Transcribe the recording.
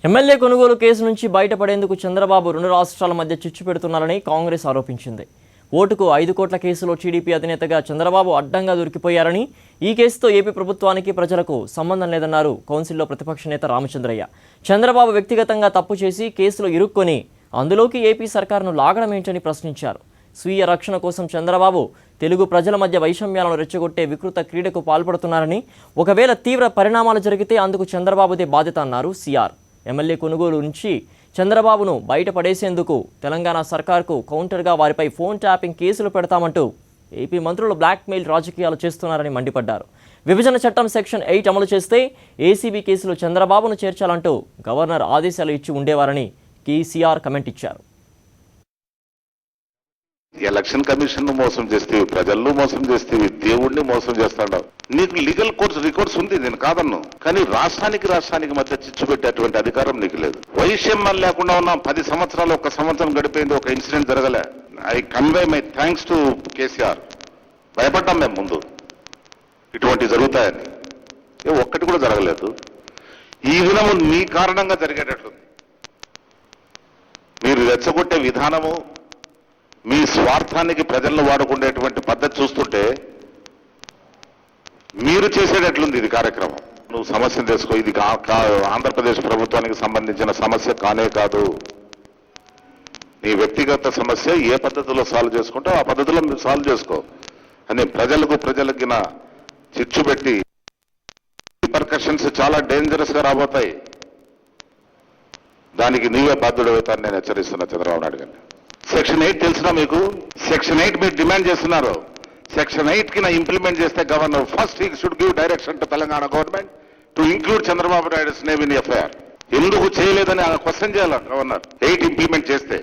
MLA కొనుగోలు case నుంచి బయటపడేందుకు చంద్రబాబు రెండు రాష్ట్రాల మధ్య చిచ్చు పెడుతున్నారని కాంగ్రెస్ ఆరోపించింది. ఓటుకు 5 కోట్ల కేసులో టీడీపీ అధినేతగా చంద్రబాబు అడ్డంగా దొరికిపోయారని, ఈ కేసుతో ఏపీ ప్రభుత్వానికి ప్రజలకు సంబంధం లేదన్నారు కౌన్సిల్లో ప్రతిపక్ష నేత రామచంద్రయ్య. చంద్రబాబు వ్యక్తిగతంగా తప్పు చేసి కేసులో ఇరుక్కొని అందులోకి ఏపీ సర్కారును లాగడం ఏంటని ప్రశ్నించారు. స్వీయ రక్షణ కోసం చంద్రబాబు తెలుగు ప్రజల మధ్య వైషమ్యాలను రెచ్చగొట్టే వికృత క్రీడకు పాల్పడుతున్నారని, ఒకవేళ తీవ్ర పరిణామాలు జరిగితే అందుకు చంద్రబాబుదే బాధ్యత అన్నారు సిఆర్. ఎమ్మెల్యే కొనుగోలు నుంచి చంద్రబాబును బయటపడేసేందుకు తెలంగాణ సర్కార్కు కౌంటర్గా వారిపై ఫోన్ ట్యాపింగ్ కేసులు పెడతామంటూ ఏపీ మంత్రులు బ్లాక్మెయిల్ రాజకీయాలు చేస్తున్నారని మండిపడ్డారు. విభజన చట్టం సెక్షన్ 8 అమలు చేస్తే ఏసీబీ కేసులో చంద్రబాబును చేర్చాలంటూ గవర్నర్ ఆదేశాలు ఇచ్చి ఉండేవారని కేసీఆర్ కమెంట్ ఇచ్చారు. ఎలక్షన్ కమిషన్ ను మోసం చేస్తేవి, ప్రజలను మోసం చేస్తేవి, దేవుడిని మోసం చేస్తాడు. నీకు లీగల్ రికార్డ్స్ ఉంది, నేను కాదన్ను. కానీ రాష్ట్రానికి మధ్య చిచ్చు పెట్టేటువంటి అధికారం నీకు లేదు. వైషమ్యం లేకుండా ఉన్న 10 సంవత్సరాలు, 1 సంవత్సరం గడిపోయింది, ఒక ఇన్సిడెంట్ జరగలే. I convey my thanks to KCR. భయపడ్డాం మేము ముందు ఇటువంటి జరుగుతాయని, ఒక్కటి కూడా జరగలేదు. ఈ దినము నీ కారణంగా జరిగేటట్లుంది. మీరు రెచ్చగొట్టే విధానము, మీ స్వార్థానికి ప్రజలను వాడుకునేటువంటి పద్ధతి చూస్తుంటే మీరు చేసేటట్లుంది ఇది కార్యక్రమం. నువ్వు సమస్యను తెలుసుకో, ఇది ఆంధ్రప్రదేశ్ ప్రభుత్వానికి సంబంధించిన సమస్య కానే కాదు. నీ వ్యక్తిగత సమస్య ఏ పద్ధతిలో సాల్వ్ చేసుకుంటావు ఆ పద్ధతిలో మీరు సాల్వ్ చేసుకో అని ప్రజలకి చిచ్చు పెట్టి రిపర్కషన్స్ చాలా డేంజరస్ గా రాబోతాయి. దానికి నీవే బాధ్యుడవుతాను నేను హెచ్చరిస్తున్నా చంద్రబాబు నాయుడు గారిని. సెక్షన్ 8 తెలిసినా మీకు? సెక్షన్ 8 మీరు డిమాండ్ చేస్తున్నారు. సెక్షన్ 8 కి ఇంప్లిమెంట్ చేస్తే governor first he should give direction to Telangana government to include Chandrababu Naidu's name in FIR. ఎందుకు చేయలేదని క్వశ్చన్ చేయాలి గవర్నర్ 8 ఇంప్లిమెంట్ చేస్తే.